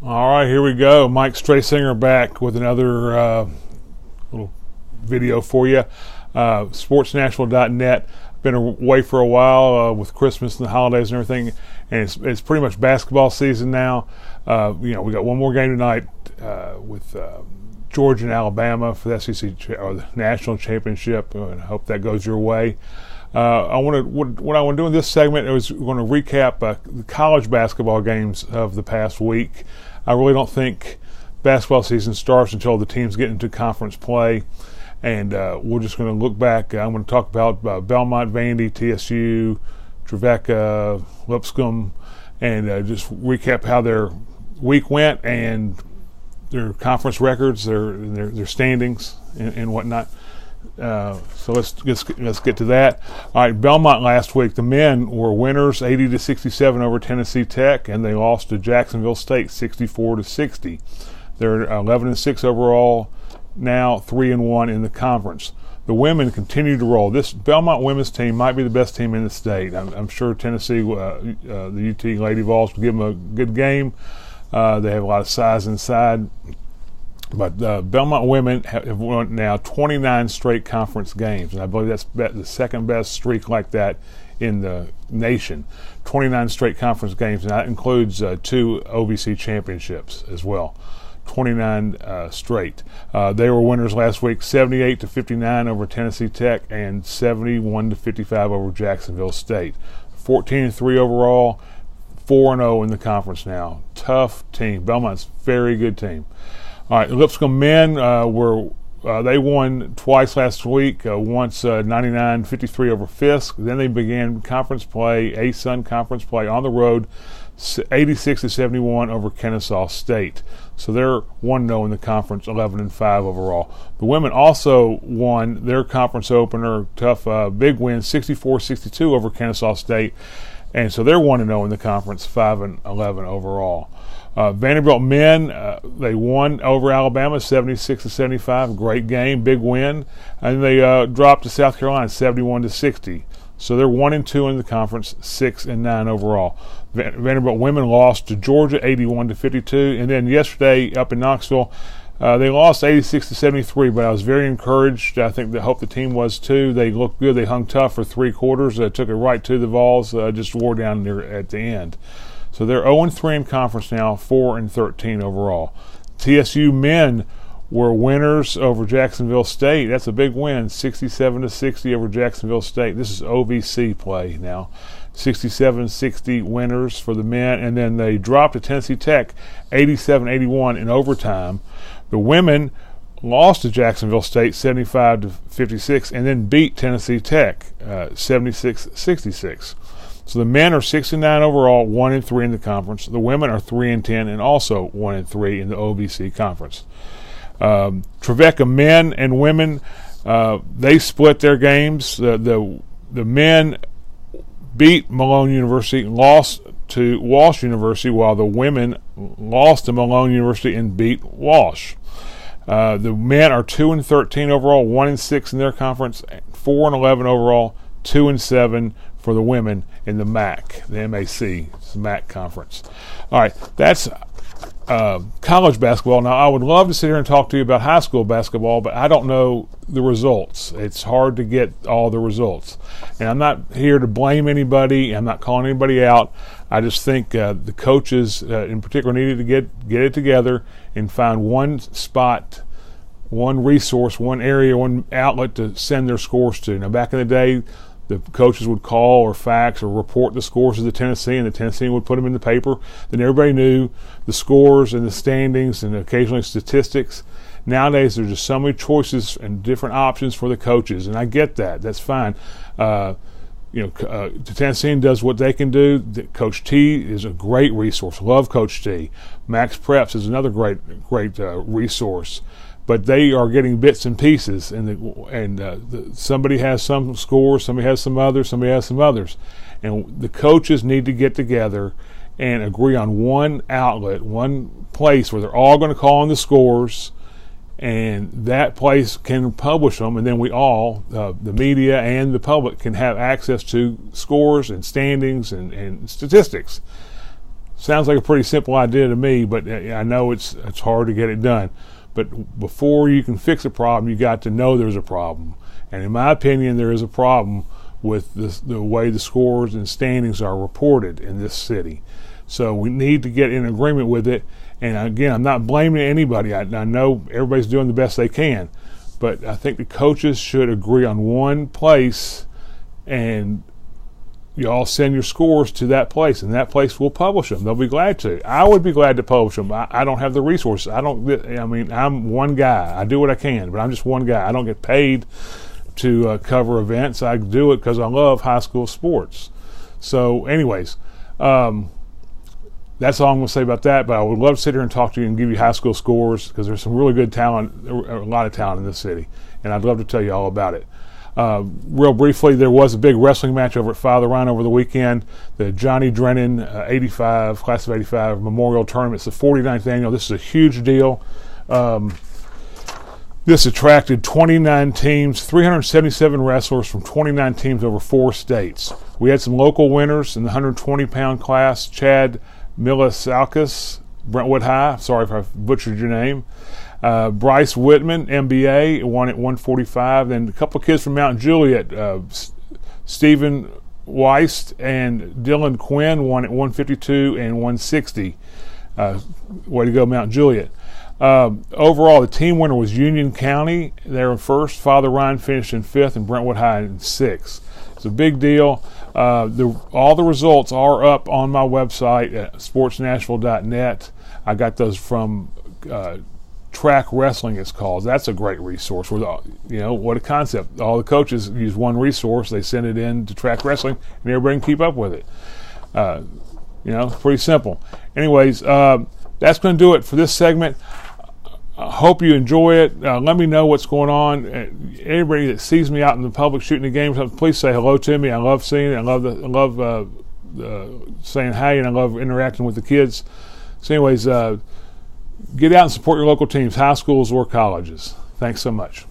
All right, here we go. Mike Strasinger back with another little video for you. SportsNashville.net. Been away for a while with Christmas and the holidays and everything, and it's pretty much basketball season now. We got one more game tonight with Georgia and Alabama for the SEC or the national championship, and I hope that goes your way. What I want to do in this segment is we're going to recap the college basketball games of the past week. I really don't think basketball season starts until the teams get into conference play, and we're just going to look back. I'm going to talk about Belmont, Vandy, TSU, Trevecca, Lipscomb, and just recap how their week went and their conference records, their standings, and whatnot. So let's get to that. All right, Belmont last week, the men were winners 80-67 over Tennessee Tech, and they lost to Jacksonville State 64-60. They're 11-6 overall now, 3-1 in the conference. The women continue to roll. This Belmont women's team might be the best team in the state. I'm sure Tennessee, the UT Lady Vols, will give them a good game. They have a lot of size inside. But Belmont women have won now 29 straight conference games, and I believe that's the second best streak like that in the nation. 29 straight conference games, and that includes 2 OVC championships as well. 29 straight. They were winners last week, 78-59 over Tennessee Tech and 71-55 over Jacksonville State. 14-3 overall, 4-0 in the conference now. Tough team. Belmont's a very good team. All right, Lipscomb men they won twice last week. Once 99-53 over Fisk. Then they began conference play, ASUN conference play on the road, 86-71 over Kennesaw State. So they're 1-0 in the conference, 11-5 overall. The women also won their conference opener, tough big win, 64-62 over Kennesaw State, and so they're 1-0 in the conference, 5-11 overall. Vanderbilt men, they won over Alabama 76-75. Great game, big win. And they dropped to South Carolina 71-60. So they're 1-2 in the conference, 6-9 overall. Vanderbilt women lost to Georgia 81-52. And then yesterday up in Knoxville, they lost 86-73. But I was very encouraged. I hope the team was too. They looked good. They hung tough for 3 quarters. Took it right to the Vols. Just wore down there at the end. So they're 0-3 in conference now, 4-13 overall. TSU men were winners over Jacksonville State. That's a big win, 67-60 over Jacksonville State. This is OVC play now. 67-60 winners for the men, and then they dropped to Tennessee Tech 87-81 in overtime. The women lost to Jacksonville State 75-56 and then beat Tennessee Tech 76-66. So the men are 6-9 overall, 1-3 in the conference. The women are 3-10 and also 1-3 in the OVC conference. Trevecca men and women, they split their games. The men beat Malone University, lost to Walsh University, while the women lost to Malone University and beat Walsh. The men are 2-13 overall, 1-6 in their conference, 4-11 overall, 2-7 for the women in the MAC, the MAC, it's the MAC conference. All right, that's college basketball. Now, I would love to sit here and talk to you about high school basketball, but I don't know the results. It's hard to get all the results. And I'm not here to blame anybody. I'm not calling anybody out. I just think the coaches in particular needed to get it together and find one spot, one resource, one area, one outlet to send their scores to. Now, back in the day, the coaches would call or fax or report the scores to the Tennessee, and the Tennessee would put them in the paper. Then everybody knew the scores and the standings and occasionally statistics. Nowadays, there's just so many choices and different options for the coaches, and I get that. That's fine. The Tennessee does what they can do. Coach T is a great resource. Love Coach T. Max Preps is another great resource. But they are getting bits and pieces, and somebody has some scores, somebody has some others, and the coaches need to get together and agree on one outlet, one place where they're all going to call in the scores, and that place can publish them, and then we all, the media and the public, can have access to scores and standings and statistics. Sounds like a pretty simple idea to me, but I know it's hard to get it done. But before you can fix a problem, you got to know there's a problem. And in my opinion, there is a problem with the way the scores and standings are reported in this city. So we need to get in agreement with it. And again, I'm not blaming anybody. I know everybody's doing the best they can. But I think the coaches should agree on one place, and you all send your scores to that place, and that place will publish them. They'll be glad to. I would be glad to publish them. I don't have the resources. I'm one guy. I do what I can, but I'm just one guy. I don't get paid to cover events. I do it because I love high school sports. So anyways, that's all I'm going to say about that, but I would love to sit here and talk to you and give you high school scores, because there's some really good talent, a lot of talent in this city, and I'd love to tell you all about it. Real briefly, there was a big wrestling match over at Father Ryan over the weekend, the Johnny Drennan Class of 85 Memorial Tournament. It's the 49th annual. This is a huge deal. This attracted 29 teams, 377 wrestlers from 29 teams over 4 states. We had some local winners in the 120-pound class. Chad Milisalkis, Brentwood High. Sorry if I butchered your name. Bryce Whitman, MBA, won at 145. Then a couple of kids from Mount Juliet, Stephen Weist and Dylan Quinn, won at 152 and 160. Way to go, Mount Juliet. Overall, the team winner was Union County. They were in first. Father Ryan finished in 5th, and Brentwood High in 6th. It's a big deal. All the results are up on my website at SportsNashville.net. I got those from Track Wrestling, it's called. That's a great resource. What a concept. All the coaches use one resource. They send it in to Track Wrestling, and everybody can keep up with it. It's pretty simple. Anyways, that's going to do it for this segment. I hope you enjoy it. Let me know what's going on. Everybody that sees me out in the public shooting a game or something, please say hello to me. I love seeing it. I love saying hi, and I love interacting with the kids. So anyways, get out and support your local teams, high schools or colleges. Thanks so much.